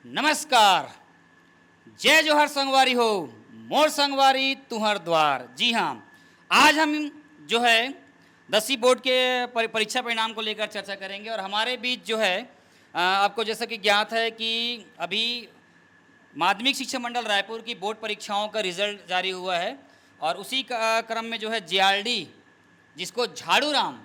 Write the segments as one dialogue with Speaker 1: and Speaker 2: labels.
Speaker 1: नमस्कार। जय जोहर संगवारी हो, मोर संगवारी तुहर द्वार। जी हाँ, आज हम जो है 10वीं बोर्ड के परीक्षा परिणाम को लेकर चर्चा करेंगे और हमारे बीच जो है आपको जैसा कि ज्ञात है कि अभी माध्यमिक शिक्षा मंडल रायपुर की बोर्ड परीक्षाओं का रिजल्ट जारी हुआ है और उसी क्रम में जो है जेआरडी, जिसको झाड़ू राम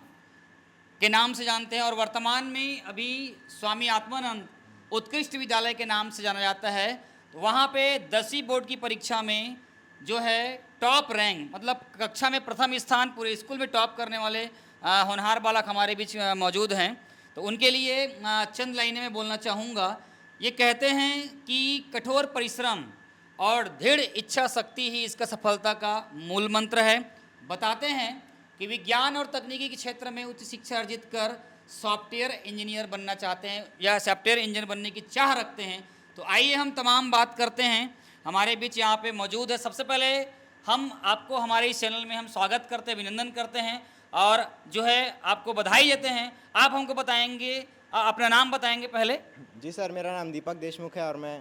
Speaker 1: के नाम से जानते हैं और वर्तमान में अभी स्वामी आत्मानंद उत्कृष्ट विद्यालय के नाम से जाना जाता है, तो वहाँ पे 10वीं बोर्ड की परीक्षा में जो है टॉप रैंक मतलब कक्षा में प्रथम स्थान पूरे स्कूल में टॉप करने वाले होनहार बालक हमारे बीच मौजूद हैं। तो उनके लिए चंद लाइनें में बोलना चाहूँगा। ये कहते हैं कि कठोर परिश्रम और दृढ़ इच्छा शक्ति ही इसका सफलता का मूल मंत्र है। बताते हैं कि विज्ञान और तकनीकी के क्षेत्र में उच्च शिक्षा अर्जित कर सॉफ्टवेयर इंजीनियर बनना चाहते हैं या सॉफ्टवेयर इंजीनियर बनने की चाह रखते हैं। तो आइए हम तमाम बात करते हैं। हमारे बीच यहाँ पे मौजूद है। सबसे पहले हम आपको हमारे इस चैनल में हम स्वागत करते हैं, अभिनंदन करते हैं और जो है आपको बधाई देते हैं। आप हमको बताएंगे, अपना नाम बताएंगे पहले।
Speaker 2: जी सर, मेरा नाम दीपक देशमुख है और मैं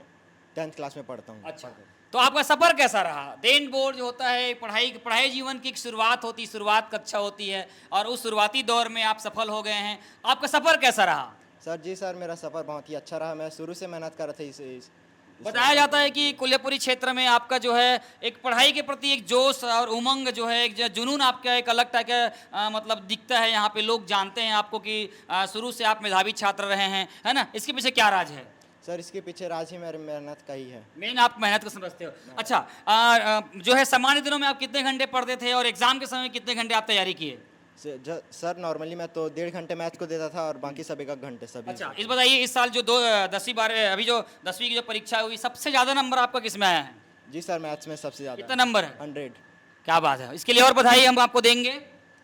Speaker 2: 10th क्लास में पढ़ता हूँ।
Speaker 1: अच्छा, तो आपका सफ़र कैसा रहा? देन बोर्ड जो होता है पढ़ाई जीवन की एक शुरुआत कक्षा होती है और उस शुरुआती दौर में आप सफल हो गए हैं। आपका सफ़र कैसा रहा?
Speaker 2: सर जी सर, मेरा सफ़र बहुत ही अच्छा रहा। मैं शुरू से मेहनत कर रहा था इस
Speaker 1: बताया जाता है कि कोल्हापुरी क्षेत्र में आपका जो है एक पढ़ाई के प्रति एक जोश और उमंग जो है, एक जुनून आपका एक अलग टाइप का मतलब दिखता है। यहाँ पे लोग जानते हैं आपको कि शुरू से आप मेधावी छात्र रहे हैं, है ना? इसके पीछे क्या राज है?
Speaker 2: सर, इसके पीछे राज ही मेरी मेहनत का ही है।
Speaker 1: मेन आप मेहनत को समझते हो। अच्छा, जो है सामान्य दिनों में आप कितने घंटे पढ़ते थे और एग्जाम के समय कितने घंटे आप तैयारी किए?
Speaker 2: सर नॉर्मली मैं तो 1.5 घंटे मैथ को देता था और बाकी सब 1 घंटे सभी।
Speaker 1: अच्छा, इस बताइए इस साल जो 10वीं की जो परीक्षा हुई, सबसे ज़्यादा नंबर आपका किस में आया है?
Speaker 2: जी सर, मैथ्स में सबसे ज़्यादा।
Speaker 1: कितना नंबर है?
Speaker 2: 100। क्या
Speaker 1: बात है, इसके लिए और बधाई हम आपको देंगे।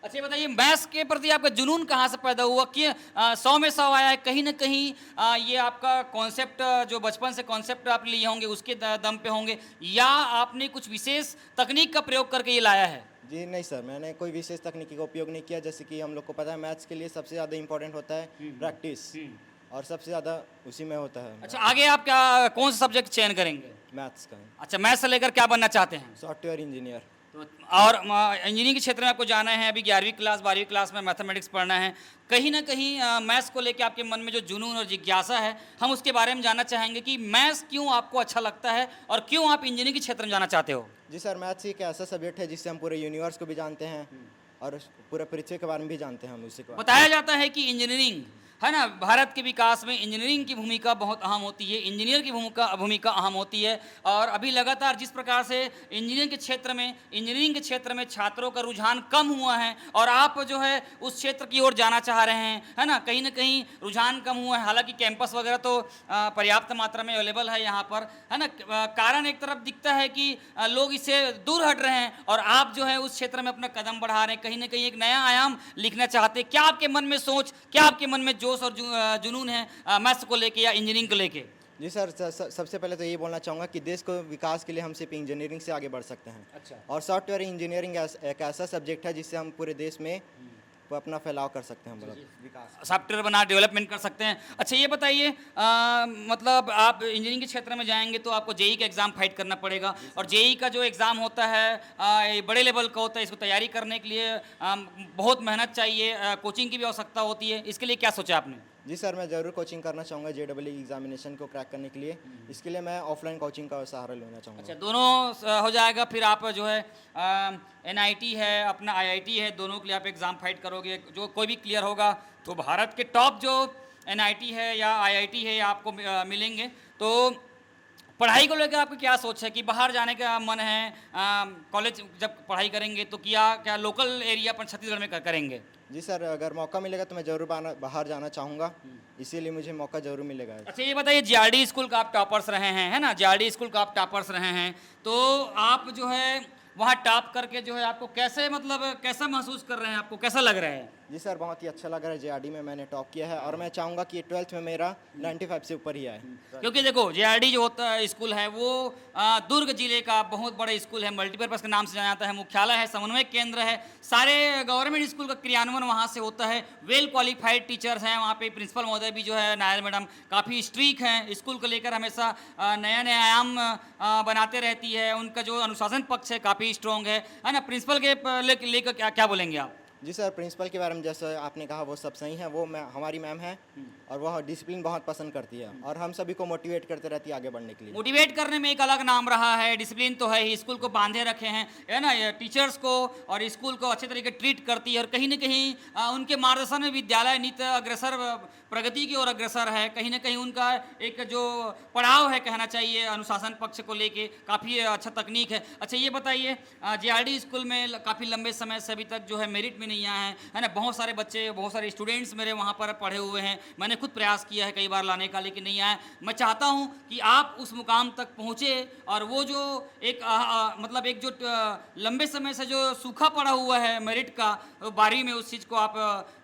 Speaker 1: अच्छा, ये बताइए मैथ्स के प्रति आपका जुनून कहाँ से पैदा हुआ कि 100 में 100 आया है? कहीं ना कहीं ये आपका कॉन्सेप्ट जो बचपन से कॉन्सेप्ट आप लिए होंगे उसके दम पे होंगे या आपने कुछ विशेष तकनीक का प्रयोग करके ये लाया है?
Speaker 2: जी नहीं सर, मैंने कोई विशेष तकनीकी का उपयोग नहीं किया। जैसे कि हम लोग को पता है मैथ्स के लिए सबसे ज़्यादा इंपॉर्टेंट होता है प्रैक्टिस और सबसे ज़्यादा उसी में होता है।
Speaker 1: अच्छा, आगे आप क्या कौन सा सब्जेक्ट चयन करेंगे?
Speaker 2: मैथ्स का।
Speaker 1: अच्छा, मैथ्स से लेकर क्या बनना चाहते हैं?
Speaker 2: Software engineer.
Speaker 1: तो और इंजीनियरिंग के क्षेत्र में आपको जाना है, अभी 11वीं क्लास 12वीं क्लास में मैथमेटिक्स पढ़ना है। कहीं ना कहीं मैथ्स को लेकर आपके मन में जो जुनून और जिज्ञासा है, हम उसके बारे में जानना चाहेंगे कि मैथ्स क्यों आपको अच्छा लगता है और क्यों आप इंजीनियरिंग के क्षेत्र में जाना चाहते हो?
Speaker 2: जी सर, मैथ्स एक ऐसा सब्जेक्ट है जिससे हम पूरे यूनिवर्स को भी जानते हैं और पूरे पृथ्वी के बारे में भी जानते हैं हम उसी को।
Speaker 1: बताया जाता है कि इंजीनियरिंग है ना, भारत के विकास में इंजीनियरिंग की भूमिका बहुत अहम होती है, इंजीनियर की भूमिका अहम होती है। और अभी लगातार जिस प्रकार से इंजीनियरिंग के क्षेत्र में छात्रों का रुझान कम हुआ है और आप जो है उस क्षेत्र की ओर जाना चाह रहे हैं, है ना? कहीं ना कहीं रुझान कम हुआ है। हालांकि कैंपस वगैरह तो पर्याप्त मात्रा में अवेलेबल है यहाँ पर, है ना? कारण एक तरफ दिखता है कि लोग इससे दूर हट रहे हैं और आप जो है उस क्षेत्र में अपना कदम बढ़ा रहे हैं, कहीं ना कहीं एक नया आयाम लिखना चाहते हैं। क्या आपके मन में सोच, क्या आपके मन में जोश और जुनून है मैथ्स को लेके या इंजीनियरिंग को लेके?
Speaker 2: जी सर, सबसे पहले तो ये बोलना चाहूँगा कि देश को विकास के लिए हम सिर्फ इंजीनियरिंग से आगे बढ़ सकते हैं।
Speaker 1: अच्छा। और
Speaker 2: सॉफ्टवेयर इंजीनियरिंग एक ऐसा सब्जेक्ट है जिससे हम पूरे देश में अपना फैलाव कर सकते हैं, हम लोग विकास
Speaker 1: सॉफ्टवेयर बना डेवलपमेंट कर सकते हैं। अच्छा, ये बताइए मतलब आप इंजीनियरिंग के क्षेत्र में जाएंगे तो आपको जेई का एग्ज़ाम फाइट करना पड़ेगा और जेई का जो एग्ज़ाम होता है ये बड़े लेवल का होता है। इसको तैयारी करने के लिए बहुत मेहनत चाहिए, कोचिंग की भी आवश्यकता होती है। इसके लिए क्या सोचा आपने?
Speaker 2: जी सर, मैं ज़रूर कोचिंग करना चाहूँगा जेईई एग्जामिनेशन को क्रैक करने के लिए। इसके लिए मैं ऑफलाइन कोचिंग का सहारा लेना चाहूँगा।
Speaker 1: अच्छा, दोनों हो जाएगा। फिर आप जो है NIT है, अपना IIT है, दोनों के लिए आप एग्ज़ाम फाइट करोगे। जो कोई भी क्लियर होगा तो भारत के टॉप जो NIT है या IIT है आपको मिलेंगे। तो पढ़ाई को लेकर आपकी क्या सोच है कि बाहर जाने का मन है? कॉलेज जब पढ़ाई करेंगे तो क्या लोकल एरिया पर छत्तीसगढ़ में करेंगे?
Speaker 2: जी सर, अगर मौका मिलेगा तो मैं ज़रूर बाहर जाना चाहूँगा, इसीलिए मुझे मौका ज़रूर मिलेगा।
Speaker 1: अच्छा, ये बताइए जेआरडी स्कूल का आप टॉपर्स रहे हैं, है ना? जेआरडी स्कूल का आप टॉपर्स रहे हैं, तो आप जो है वहाँ टॉप करके जो है आपको कैसे मतलब कैसा महसूस कर रहे हैं, आपको कैसा लग रहा है?
Speaker 2: जी सर, बहुत ही अच्छा लग रहा है। जेआरडी में मैंने टॉप किया है और मैं चाहूँगा कि 12th में मेरा 95 से ऊपर ही आए।
Speaker 1: क्योंकि देखो जेआरडी जो होता है स्कूल है वो दुर्ग जिले का बहुत बड़ा स्कूल है, मल्टीपर्पज़ के नाम से जाना जाता है, मुख्यालय है, समन्वय केंद्र है, सारे गवर्नमेंट स्कूल का क्रियान्वयन वहाँ से होता है, वेल क्वालिफाइड टीचर्स हैं वहाँ पे, प्रिंसिपल महोदय भी जो है नायर मैडम काफ़ी स्ट्रिक हैं, स्कूल को लेकर हमेशा नया नया आयाम बनाते रहती है, उनका जो अनुशासन पक्ष है काफ़ी स्ट्रॉन्ग है ना। प्रिंसिपल के लेकर क्या क्या बोलेंगे आप?
Speaker 2: जी सर, प्रिंसिपल के बारे में जैसे आपने कहा वो सब सही है। वो हमारी मैम है और वह डिसिप्लिन बहुत पसंद करती है और हम सभी को मोटिवेट करते रहती है आगे बढ़ने के लिए।
Speaker 1: मोटिवेट करने में एक अलग नाम रहा है, डिसिप्लिन तो है ही, स्कूल को बांधे रखे हैं, है ना, ये टीचर्स को और स्कूल को अच्छे तरीके ट्रीट करती है और कहीं ना कहीं उनके मार्गदर्शन में विद्यालय नित अग्रसर प्रगति की ओर अग्रसर है। कहीं ना कहीं उनका एक जो पड़ाव है कहना चाहिए अनुशासन पक्ष को लेके काफ़ी अच्छा तकनीक है। अच्छा ये बताइए, जेआरडी स्कूल में काफ़ी लंबे समय से अभी तक जो है मेरिट में नहीं आए हैं, है ना, बहुत सारे बच्चे बहुत सारे स्टूडेंट्स मेरे वहाँ पर पढ़े हुए हैं, मैंने खुद प्रयास किया है कई बार लाने का लेकिन नहीं आया। मैं चाहता हूँ कि आप उस मुकाम तक पहुँचे और वो जो एक मतलब एक जो लंबे समय से जो सूखा पड़ा हुआ है मेरिट का 12वीं में, उस चीज़ को आप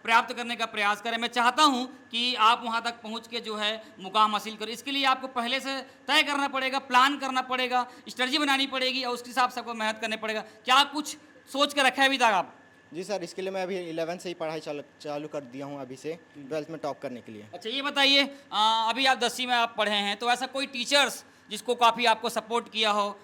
Speaker 1: प्राप्त करने का प्रयास करें। मैं चाहता हूँ कि आप वहाँ तक पहुँच के जो है मुकाम हासिल करें। इसके लिए आपको पहले से तय करना पड़ेगा, प्लान करना पड़ेगा, स्ट्रेटजी बनानी पड़ेगी और उसके हिसाब से आपको मेहनत करनी पड़ेगा। क्या कुछ सोच के रखा है अभी तक आप?
Speaker 2: जी सर, इसके लिए मैं अभी 11 से ही पढ़ाई चालू कर दिया हूँ, अभी से 12th में टॉप करने के लिए।
Speaker 1: अच्छा ये बताइए, अभी आप 10वीं में आप पढ़े हैं तो ऐसा कोई टीचर्स जिसको काफ़ी आपको सपोर्ट किया हो?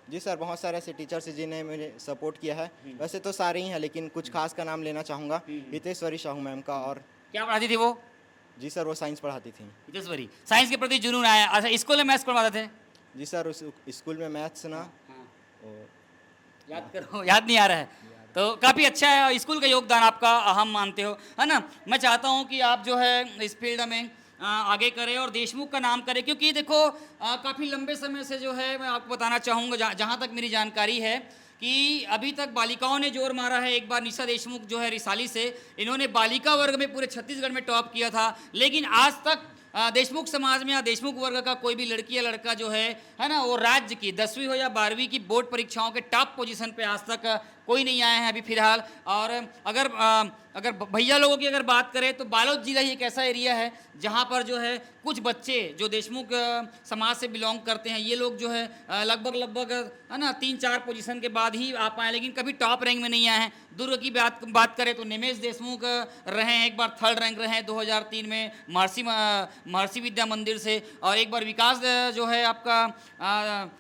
Speaker 2: जी सर, बहुत सारे ऐसे टीचर्स हैं जिन्हें मैंने सपोर्ट किया है। वैसे तो सारे ही हैं लेकिन कुछ खास का नाम लेना चाहूँगा, हितेश्वरी साहू मैम का। और
Speaker 1: क्या पढ़ाती थी वो?
Speaker 2: जी सर, वो साइंस पढ़ाती थी।
Speaker 1: हितेश्वरी, साइंस के प्रति जुनून आया। अच्छा स्कूल में मैथ्स पढ़वाते थे?
Speaker 2: जी सर, उस स्कूल में मैथ्स ना
Speaker 1: याद करो, याद नहीं आ रहा है तो काफ़ी अच्छा है, स्कूल का योगदान आपका अहम मानते हो, है ना। मैं चाहता हूँ कि आप जो है इस फील्ड में आगे करें और देशमुख का नाम करें, क्योंकि देखो काफ़ी लंबे समय से जो है मैं आपको बताना चाहूँगा जहाँ तक मेरी जानकारी है कि अभी तक बालिकाओं ने जोर मारा है। एक बार निशा देशमुख जो है रिसाली से, इन्होंने बालिका वर्ग में पूरे छत्तीसगढ़ में टॉप किया था, लेकिन आज तक देशमुख समाज में या देशमुख वर्ग का कोई भी लड़की या लड़का जो है ना, वो राज्य की 10वीं हो या 12वीं की बोर्ड परीक्षाओं के टॉप पोजीशन पे आज तक कोई नहीं आए हैं अभी फिलहाल। और अगर भैया लोगों की अगर बात करें तो बालोद जिला ही एक ऐसा एरिया है जहाँ पर जो है कुछ बच्चे जो देशमुख समाज से बिलोंग करते हैं, ये लोग जो है लगभग है ना 3-4 पोजीशन के बाद ही आ पाए, लेकिन कभी टॉप रैंक में नहीं आए हैं। दुर्ग की बात करें तो निमेश देशमुख रहे हैं, एक बार 3rd रैंक रहे हैं 2003 में महर्षि विद्या मंदिर से, और एक बार विकास जो है आपका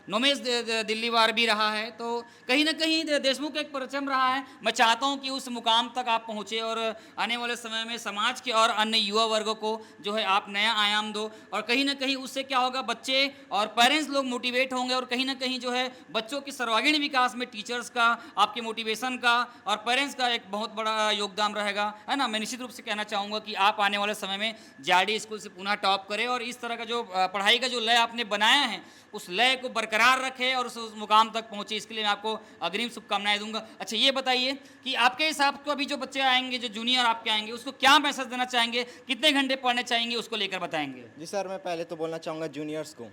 Speaker 1: नोमेश दिल्ली वार भी रहा है। तो कहीं ना कहीं देशमुख एक परचम रहा है। मैं चाहता हूं कि उस मुकाम तक आप पहुंचे और आने वाले समय में समाज के और अन्य युवा वर्गों को जो है आप नया आयाम दो, और कहीं ना कहीं उससे क्या होगा, बच्चे और पेरेंट्स लोग मोटिवेट होंगे और कहीं ना कहीं जो है बच्चों के सर्वांगीण विकास में टीचर्स का, आपके मोटिवेशन का और पेरेंट्स का एक बहुत बड़ा योगदान रहेगा, है ना। मैं निश्चित रूप से कहना चाहूँगा कि आप आने वाले समय में जेआरडी स्कूल से पुनः टॉप करें और इस तरह का जो पढ़ाई का जो लय आपने बनाया है उस लय को बरकरार रखें और उस मुकाम तक पहुँचे। इसके लिए मैं आपको अग्रिम शुभकामनाएं दूंगा। अच्छा ये बताइए कि आपके हिसाब से अभी जो बच्चे आएंगे, जो जूनियर आपके आएंगे, उसको क्या मैसेज देना चाहेंगे, कितने घंटे पढ़ने चाहेंगे, उसको लेकर बताएंगे।
Speaker 2: जी सर, मैं पहले तो बोलना चाहूँगा जूनियर्स को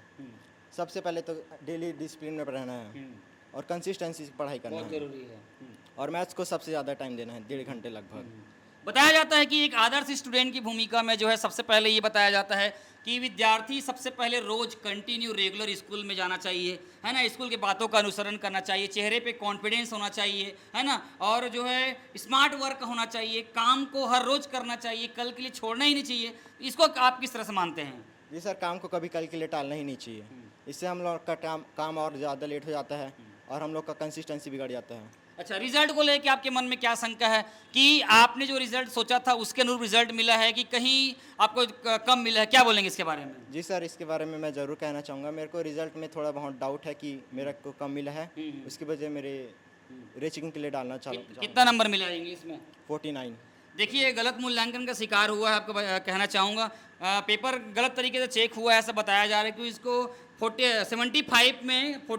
Speaker 2: सबसे पहले तो डेली डिसिप्लिन में रहना है और कंसिस्टेंसी से पढ़ाई करना
Speaker 1: बहुत
Speaker 2: है
Speaker 1: जरूरी है।
Speaker 2: और मैथ्स को सबसे ज़्यादा टाइम देना है, 1.5 घंटे लगभग।
Speaker 1: बताया जाता है कि एक आदर्श स्टूडेंट की भूमिका में जो है सबसे पहले ये बताया जाता है कि विद्यार्थी सबसे पहले रोज कंटिन्यू रेगुलर स्कूल में जाना चाहिए, है ना, स्कूल के बातों का अनुसरण करना चाहिए, चेहरे पे कॉन्फिडेंस होना चाहिए, है ना, और जो है स्मार्ट वर्क होना चाहिए, काम को हर रोज करना चाहिए, कल के लिए छोड़ना ही नहीं चाहिए। इसको आप किस तरह से मानते हैं?
Speaker 2: जी सर, काम को कभी कल के लिए टालना ही नहीं चाहिए, इससे हम लोग का काम और ज़्यादा लेट हो जाता है और हम लोग का कंसिस्टेंसी बिगड़ जाता है।
Speaker 1: अच्छा, रिजल्ट को लेके आपके मन में क्या शंका है कि आपने जो रिजल्ट सोचा था उसके अनुरूप रिजल्ट मिला है कि कहीं आपको कम मिला है, क्या बोलेंगे इसके बारे में?
Speaker 2: जी सर, इसके बारे में मैं ज़रूर कहना चाहूँगा, मेरे को रिजल्ट में थोड़ा बहुत डाउट है कि मेरा को कम मिला है, उसकी वजह मेरे रीचिंग के लिए डालना चाहूँ।
Speaker 1: कितना नंबर मिला है इंग्लिश में?
Speaker 2: 49।
Speaker 1: देखिए गलत मूल्यांकन का शिकार हुआ है, आपको कहना चाहूँगा पेपर गलत तरीके से चेक हुआ है ऐसा बताया जा रहा है कि इसको 75 में
Speaker 2: 9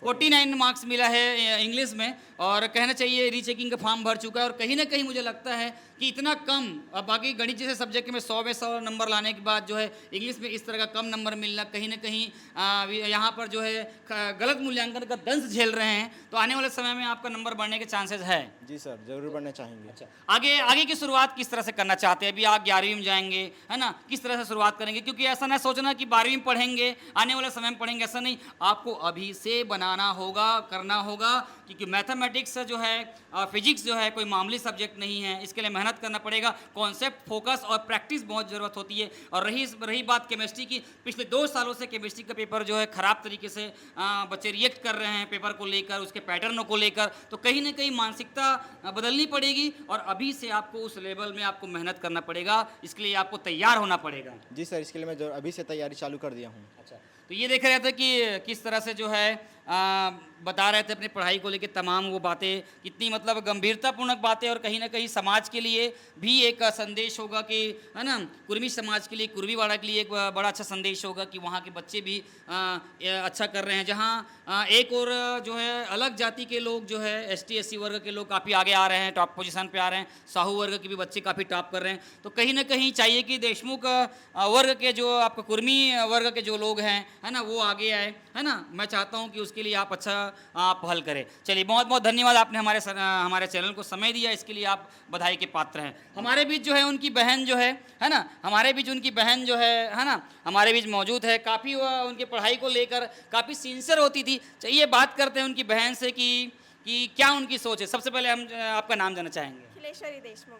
Speaker 1: 49 मार्क्स मिला है इंग्लिश में, और कहना चाहिए रीचेकिंग का फॉर्म भर चुका है। और कहीं ना कहीं मुझे लगता है कि इतना कम, अब बाकी गणित जैसे सब्जेक्ट में 100 में 100 नंबर लाने के बाद जो है इंग्लिश में इस तरह का कम नंबर मिलना, कहीं ना कहीं यहाँ पर जो है गलत मूल्यांकन का दंश झेल रहे हैं। तो आने वाले समय में आपका नंबर बढ़ने के चांसेस है।
Speaker 2: जी सर, जरूर बढ़ना चाहेंगे।
Speaker 1: अच्छा, आगे आगे की शुरुआत किस तरह से करना चाहते हैं? अभी आप 11वीं में जाएंगे, है ना, किस तरह से शुरुआत करेंगे? क्योंकि ऐसा ना सोचना कि 12वीं में पढ़ेंगे, आने वाले समय में पढ़ेंगे, ऐसा नहीं। आपको अभी से बनाना होगा, करना होगा, क्योंकि मैथमेटिक्स जो है, फिजिक्स जो है कोई मामूली सब्जेक्ट नहीं है। इसके लिए मेहनत करना पड़ेगा, कॉन्सेप्ट, फोकस और प्रैक्टिस बहुत ज़रूरत होती है। और रही बात केमिस्ट्री की, पिछले 2 सालों से केमिस्ट्री का पेपर जो है ख़राब तरीके से बच्चे रिएक्ट कर रहे हैं पेपर को लेकर, उसके पैटर्नों को लेकर। तो कहीं ना कहीं मानसिकता बदलनी पड़ेगी, और अभी से आपको उस लेवल में आपको मेहनत करना पड़ेगा। इसके लिए आपको तैयार होना पड़ेगा।
Speaker 2: जी सर, इसके लिए मैं अभी से तैयारी चालू कर दिया हूँ।
Speaker 1: अच्छा, तो ये देख रहे थे कि किस तरह से जो है बता रहे थे अपनी पढ़ाई को लेकर तमाम वो बातें, कितनी मतलब गंभीरतापूर्ण बातें, और कहीं ना कहीं समाज के लिए भी एक संदेश होगा कि, है ना, कुर्मी समाज के लिए, कुर्मीवाड़ा के लिए एक बड़ा अच्छा संदेश होगा कि वहाँ के बच्चे भी अच्छा कर रहे हैं। जहाँ एक और जो है अलग जाति के लोग जो है ST SC वर्ग के लोग काफ़ी आगे आ रहे हैं, टॉप पोजीशन पे आ रहे हैं, साहू वर्ग के भी बच्चे काफ़ी टॉप कर रहे हैं। तो कहीं ना कहीं चाहिए कि देशमुख वर्ग के जो आपका कुर्मी वर्ग के जो लोग हैं, है ना, वो आगे आए, है ना। मैं चाहता हूँ कि उसके लिए आप अच्छा पहल करें। चलिए, बहुत बहुत धन्यवाद, आपने हमारे चैनल को समय दिया, इसके लिए आप बधाई के पात्र हैं। हमारे बीच जो है उनकी बहन जो है ना, हमारे बीच उनकी बहन जो है ना, हमारे बीच मौजूद है। काफ़ी उनकी पढ़ाई को लेकर काफ़ी सिंसियर होती थी। चलिए बात करते हैं उनकी बहन से कि क्या उनकी सोच है। सबसे पहले हम आपका नाम जानना चाहेंगे।
Speaker 3: खिलेश्वरी देशमुख।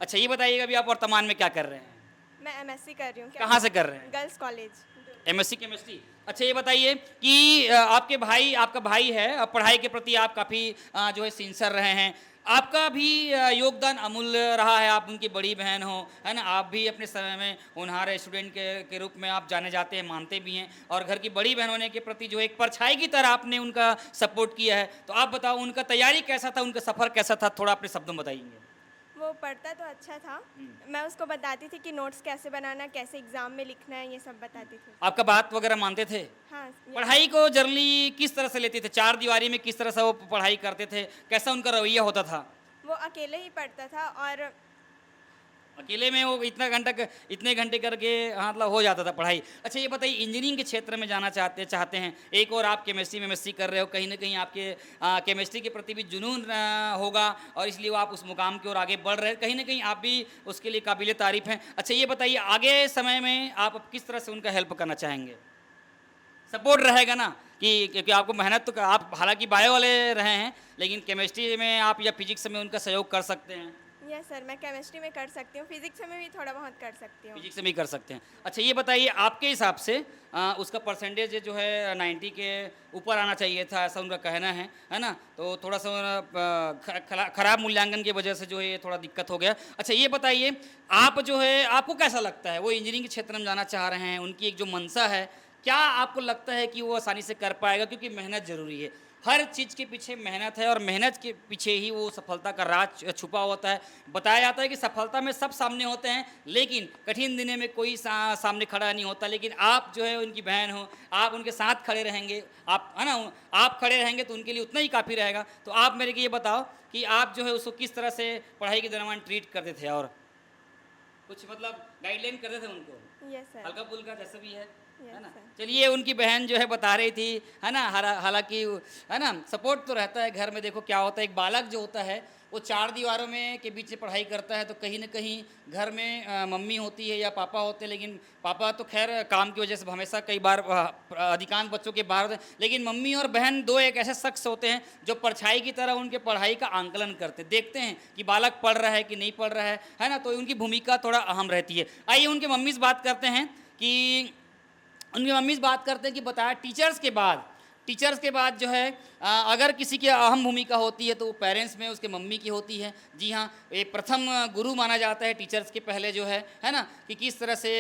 Speaker 1: अच्छा, ये बताइएगा अभी आप वर्तमान में क्या कर रहे हैं?
Speaker 3: मैं MSc कर रही हूँ।
Speaker 1: कहाँ से कर रहे हैं?
Speaker 3: Girls college.
Speaker 1: MSc chemistry. अच्छा, ये बताइए कि आपका भाई है, अब पढ़ाई के प्रति आप काफ़ी जो है सिंसियर रहे हैं। आपका भी योगदान अमूल्य रहा है, आप उनकी बड़ी बहन हो, है ना। आप भी अपने समय में होनहार स्टूडेंट के रूप में आप जाने जाते हैं, मानते भी हैं, और घर की बड़ी बहन होने के प्रति जो एक परछाई की तरह आपने उनका सपोर्ट किया है। तो आप बताओ, उनका तैयारी कैसा था, उनका सफ़र कैसा था, थोड़ा अपने शब्दों में बताइए।
Speaker 3: वो पढ़ता तो अच्छा था। मैं उसको बताती थी कि नोट्स कैसे बनाना, कैसे एग्जाम में लिखना है, ये सब बताती थी।
Speaker 1: आपका बात वगैरह मानते थे?
Speaker 3: हाँ।
Speaker 1: पढ़ाई को जनरली किस तरह से लेते थे? 4 दीवारी में किस तरह से वो पढ़ाई करते थे? कैसा उनका रवैया होता था?
Speaker 3: वो अकेले ही पढ़ता था, और
Speaker 1: अकेले में वो इतने घंटे करके मतलब हो जाता था पढ़ाई। अच्छा, ये बताइए, इंजीनियरिंग के क्षेत्र में जाना चाहते हैं, एक और आप केमिस्ट्री में MSc कर रहे हो, कहीं ना कहीं आपके केमिस्ट्री के प्रति भी जुनून होगा, और इसलिए वो आप उस मुकाम की ओर आगे बढ़ रहे हैं। कहीं ना कहीं आप भी उसके लिए काबिल तारीफ़ हैं। अच्छा, ये बताइए, आगे समय में आप किस तरह से उनका हेल्प करना चाहेंगे? सपोर्ट रहेगा ना, कि क्योंकि आपको मेहनत तो आप हालांकि बायो वाले रहे हैं, लेकिन केमिस्ट्री में आप या फिजिक्स में उनका सहयोग कर सकते हैं।
Speaker 3: यस सर, मैं केमिस्ट्री में कर सकती हूँ, फिजिक्स में भी थोड़ा बहुत कर सकती हूँ।
Speaker 1: फिजिक्स में भी कर सकते हैं। अच्छा, ये बताइए, आपके हिसाब से उसका परसेंटेज जो है 90 के ऊपर आना चाहिए था, ऐसा उनका कहना है ना। तो थोड़ा सा खराब मूल्यांकन की वजह से जो है ये थोड़ा दिक्कत हो गया। अच्छा, ये बताइए, आप जो है, आपको कैसा लगता है, वो इंजीनियरिंग के क्षेत्र में जाना चाह रहे हैं, उनकी एक जो मंशा है, क्या आपको लगता है कि वो आसानी से कर पाएगा? क्योंकि मेहनत ज़रूरी है, हर चीज़ के पीछे मेहनत है, और मेहनत के पीछे ही वो सफलता का राज छुपा होता है। बताया जाता है कि सफलता में सब सामने होते हैं, लेकिन कठिन दिनों में कोई सामने खड़ा नहीं होता। लेकिन आप जो है उनकी बहन हो, आप उनके साथ खड़े रहेंगे, आप, है ना, आप खड़े रहेंगे तो उनके लिए उतना ही काफ़ी रहेगा। तो आप मेरे को ये बताओ कि आप जो है उसको किस तरह से पढ़ाई के दौरान ट्रीट करते थे, और कुछ मतलब गाइडलाइन करते थे उनको?
Speaker 3: Yes sir.
Speaker 1: हल्का फुल्का जैसा भी है ना।
Speaker 3: सर।
Speaker 1: चलिए, उनकी बहन जो है बता रही थी, है ना, हालांकि है ना, सपोर्ट तो रहता है घर में। देखो क्या होता है, एक बालक जो होता है वो 4 दीवारों में के बीच में पढ़ाई करता है, तो कहीं ना कहीं घर में मम्मी होती है या पापा होते हैं, लेकिन पापा तो खैर काम की वजह से हमेशा कई बार अधिकांश बच्चों के बाहर होते हैं, लेकिन मम्मी और बहन दो एक ऐसे शख्स होते हैं जो परछाई की तरह उनके पढ़ाई का आंकलन करते, देखते हैं कि बालक पढ़ रहा है कि नहीं पढ़ रहा है ना। तो उनकी भूमिका थोड़ा अहम रहती है। आइए उनके मम्मी से बात करते हैं कि बताया टीचर्स के बाद जो है अगर किसी की अहम भूमिका होती है तो वो पेरेंट्स में उसके मम्मी की होती है। जी हाँ, ये प्रथम गुरु माना जाता है टीचर्स के पहले जो है ना, कि किस तरह से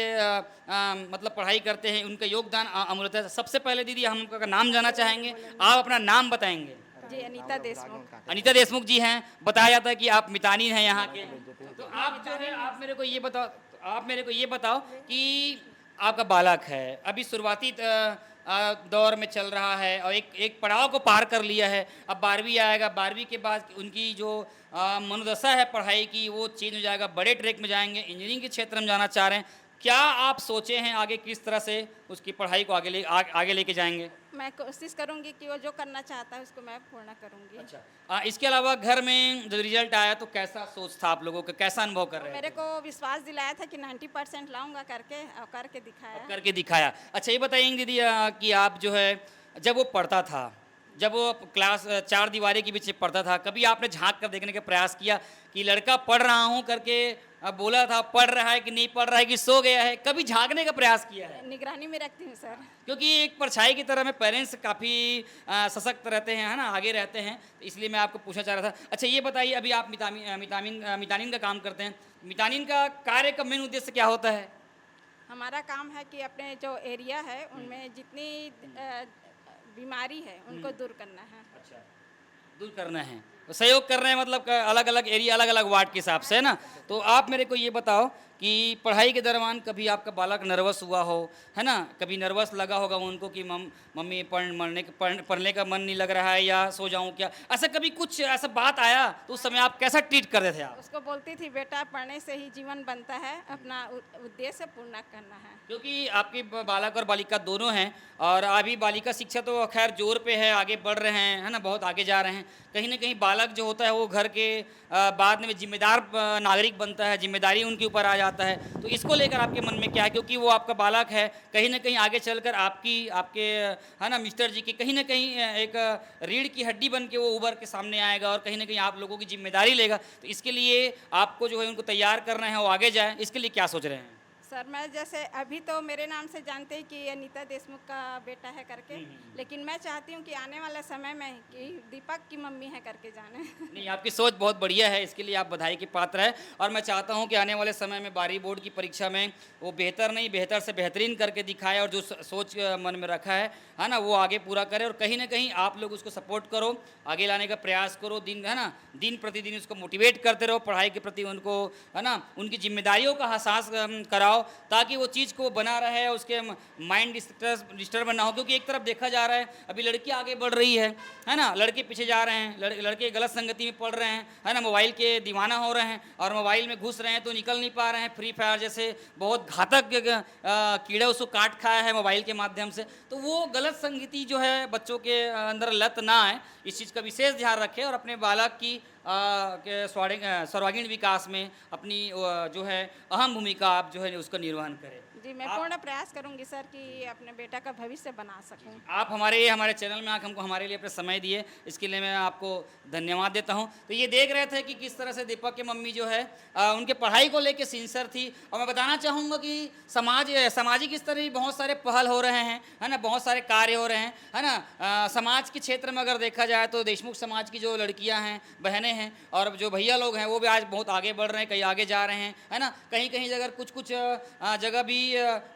Speaker 1: मतलब पढ़ाई करते हैं, उनका योगदान अमूल्य है। सबसे पहले दीदी हम उनका नाम जानना चाहेंगे, आप अपना नाम बताएंगे।
Speaker 3: जी, अनीता देशमुख।
Speaker 1: अनीता देशमुख जी हैं। बताया जाता है कि आप मितानी हैं यहाँ के। तो आप जो है आप मेरे को ये बताओ कि आपका बालक है, अभी शुरुआती दौर में चल रहा है और एक पड़ाव को पार कर लिया है, अब 12वीं आएगा, 12वीं के बाद उनकी जो मनोदशा है पढ़ाई की वो चेंज हो जाएगा, बड़े ट्रैक में जाएंगे, इंजीनियरिंग के क्षेत्र में जाना चाह रहे हैं। क्या आप सोचे हैं आगे किस तरह से उसकी पढ़ाई को आगे लेके जाएंगे?
Speaker 4: मैं कोशिश करूंगी कि वो जो करना चाहता है उसको मैं पूर्ण करूंगी।
Speaker 1: अच्छा, इसके अलावा घर में जब रिजल्ट आया तो कैसा सोच था आप लोगों का, कैसा अनुभव कर रहे
Speaker 4: मेरे
Speaker 1: थे?
Speaker 4: को विश्वास दिलाया था कि 90% लाऊंगा करके, और करके दिखाया।
Speaker 1: करके दिखाया। अच्छा ये बताइए दीदी कि आप जो है जब वो पढ़ता था, जब वो क्लास 4 दीवारी के बीच पढ़ता था, कभी आपने झांक कर देखने का प्रयास किया कि लड़का पढ़ रहा हूँ करके बोला था, पढ़ रहा है कि नहीं पढ़ रहा है कि सो गया है, कभी झांकने का प्रयास किया है?
Speaker 4: निगरानी में रखती हूँ सर।
Speaker 1: क्योंकि एक परछाई की तरह में पेरेंट्स काफ़ी सशक्त रहते हैं, है ना, आगे रहते हैं, तो इसलिए मैं आपको पूछना चाह रहा था। अच्छा ये बताइए, अभी आप मितानिन का काम करते हैं, मितानिन का कार्य का मेन उद्देश्य क्या होता है?
Speaker 4: हमारा काम है कि अपने जो एरिया है उनमें जितनी बीमारी है उनको दूर करना है।
Speaker 1: अच्छा, दूर करना है, तो सहयोग कर रहे हैं, मतलब अलग अलग एरिया, अलग अलग वार्ड के हिसाब से, है ना। तो आप मेरे को ये बताओ कि पढ़ाई के दौरान कभी आपका बालक नर्वस हुआ हो, है ना, कभी नर्वस लगा होगा उनको कि मम्मी पढ़ने का मन नहीं लग रहा है या सो जाऊं क्या, ऐसा कभी कुछ ऐसा बात आया तो उस समय आप कैसा ट्रीट करते थे आप?
Speaker 4: उसको बोलती थी बेटा पढ़ने से ही जीवन बनता है, अपना उद्देश्य पूर्ण करना है।
Speaker 1: क्योंकि आपके बालक और बालिका दोनों हैं और अभी बालिका शिक्षा तो खैर जोर पे है, आगे बढ़ रहे हैं, है ना, बहुत आगे जा रहे हैं। कहीं ना कहीं बालक जो होता है वो घर के बाद में जिम्मेदार नागरिक बनता है, जिम्मेदारी उनके ऊपर आ जाता है। तो इसको लेकर आपके मन में क्या है, क्योंकि वो आपका बालक है, कहीं ना कहीं आगे चलकर आपके है ना मिस्टर जी की कहीं ना कहीं एक रीढ़ की हड्डी बन के वो उभर के सामने आएगा और कहीं ना कहीं आप लोगों की जिम्मेदारी लेगा। तो इसके लिए आपको जो है उनको तैयार करना है वो आगे जाए, इसके लिए क्या सोच रहे हैं?
Speaker 4: सर मैं जैसे अभी तो मेरे नाम से जानते हैं कि ये अनीता देशमुख का बेटा है करके, लेकिन मैं चाहती हूँ कि आने वाले समय में कि दीपक की मम्मी है करके जाने।
Speaker 1: नहीं, आपकी सोच बहुत बढ़िया है, इसके लिए आप बधाई के पात्र है और मैं चाहता हूँ कि आने वाले समय में 12वीं बोर्ड की परीक्षा में वो बेहतर नहीं बेहतर से बेहतरीन करके दिखाए और जो सोच मन में रखा है ना, वो आगे पूरा करे और कहीं ना कहीं आप लोग उसको सपोर्ट करो, आगे लाने का प्रयास करो, है ना, दिन प्रतिदिन उसको मोटिवेट करते रहो, पढ़ाई के प्रति उनको, है ना, उनकी जिम्मेदारियों का एहसास कराओ ताकि वो चीज़ को बना रहे, उसके माइंड डिस्टर्ब ना हो। क्योंकि एक तरफ देखा जा रहा है अभी लड़की आगे बढ़ रही है ना, लड़के पीछे जा रहे हैं, लड़के गलत संगति में पढ़ रहे हैं, है ना, मोबाइल के दीवाना हो रहे हैं और मोबाइल में घुस रहे हैं तो निकल नहीं पा रहे हैं। फ्री फायर जैसे बहुत घातक कीड़ा उसको काट खाया है मोबाइल के माध्यम से। तो वो गलत संगति जो है बच्चों के अंदर लत ना आए, इस चीज़ का विशेष ध्यान रखें और अपने बालक की के सर्वांगीण विकास में अपनी जो है अहम भूमिका आप जो है उसका निर्वहन करें।
Speaker 4: जी मैं पूर्ण प्रयास करूंगी सर कि अपने बेटा का भविष्य बना सकूं।
Speaker 1: आप हमारे चैनल में आकर हमको हमारे लिए अपना समय दिए, इसके लिए मैं आपको धन्यवाद देता हूं। तो ये देख रहे थे कि किस तरह से दीपक की मम्मी जो है उनके पढ़ाई को लेकर सिंसियर थी और मैं बताना चाहूँगा कि सामाजिक स्तर पर बहुत सारे पहल हो रहे हैं, है ना, बहुत सारे कार्य हो रहे हैं, है ना। समाज के क्षेत्र में अगर देखा जाए तो देशमुख समाज की जो लड़कियाँ हैं, बहनें हैं और जो भैया लोग हैं वो भी आज बहुत आगे बढ़ रहे हैं, कहीं आगे जा रहे हैं, है ना। कहीं कहीं जगह कुछ जगह भी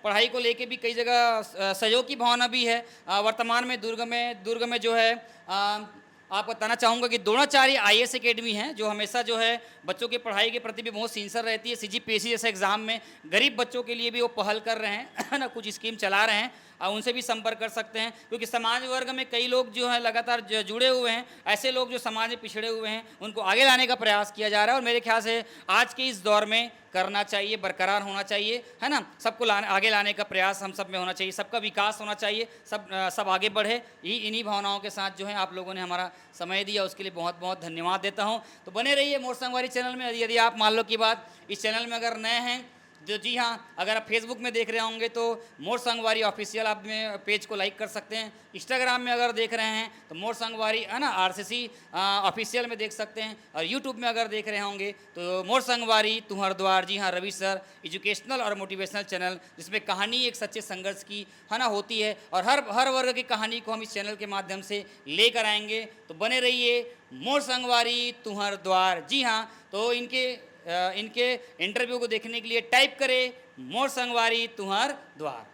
Speaker 1: पढ़ाई को लेके भी कई जगह सहयोग की भावना भी है। वर्तमान में दुर्ग में जो है आपको बताना चाहूँगा कि द्रोणाचार्य IAS एकेडमी है जो हमेशा जो है बच्चों की पढ़ाई के प्रति भी बहुत सिंसियर रहती है। CGPSC जैसे एग्ज़ाम में गरीब बच्चों के लिए भी वो पहल कर रहे हैं, है ना, कुछ स्कीम चला रहे हैं और उनसे भी संपर्क कर सकते हैं क्योंकि समाज वर्ग में कई लोग जो हैं लगातार जुड़े हुए हैं। ऐसे लोग जो समाज में पिछड़े हुए हैं उनको आगे लाने का प्रयास किया जा रहा है और मेरे ख्याल से आज के इस दौर में करना चाहिए, बरकरार होना चाहिए, है ना। सबको आगे लाने का प्रयास हम सब में होना चाहिए, सबका विकास होना चाहिए, सब आगे बढ़े। इन्हीं भावनाओं के साथ जो है आप लोगों ने हमारा समय दिया, उसके लिए बहुत बहुत धन्यवाद देता हूँ। तो बने रहिए मोर संगवारी चैनल में। यदि आप मान लो की बात इस चैनल में अगर नए हैं जी हाँ, अगर आप फेसबुक में देख रहे होंगे तो मोर संगवारी ऑफिशियल आप पेज को लाइक कर सकते हैं। इंस्टाग्राम में अगर देख रहे हैं तो मोर संगवारी, है ना, RCC ऑफिशियल में देख सकते हैं और यूट्यूब में अगर देख रहे होंगे तो मोर संगवारी तुम्हार द्वार, जी हाँ, रवि सर एजुकेशनल और मोटिवेशनल चैनल जिसमें कहानी एक सच्चे संघर्ष की, है ना, होती है और हर वर्ग की कहानी को हम इस चैनल के माध्यम से लेकर आएंगे। तो बने रहिए मोर संगवारी तुम्हार द्वार। जी हाँ, तो इनके इंटरव्यू को देखने के लिए टाइप करें मोर संगवारी तुम्हार द्वार।